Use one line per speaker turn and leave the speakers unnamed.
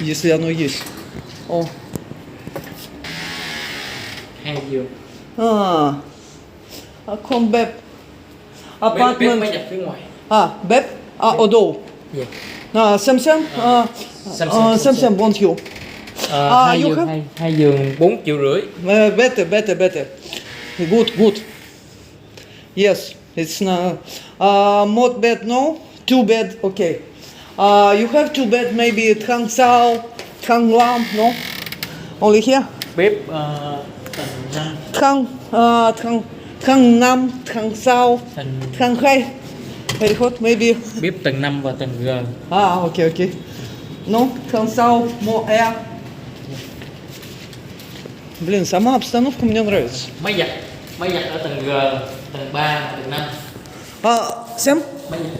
если оно есть. О.
2 giường.
Không bếp.
Bếp
Apartment.
máy giặt phía ngoài.
Bếp. Ở đâu?
Dạ.
Xem. Xem bon thiếu.
2
you
giường,
have?
2 giường 4,5 triệu.
Better. Good. Yes, it's not. More bed, no? 2 bed, okay. You have 2 bed, maybe thang sao, thang lam, no? Only here?
Bếp tầng 5.
Thang nam, thang sao,
Tầng
thang hai. Very hot, maybe.
bếp tầng 5 và tầng G.
Okay. No, thang sao, more air. Блин, сама обстановка мне нравится.
Máy giặt ở tầng G, tầng 3, tầng 5.
Xem?
Máy giặt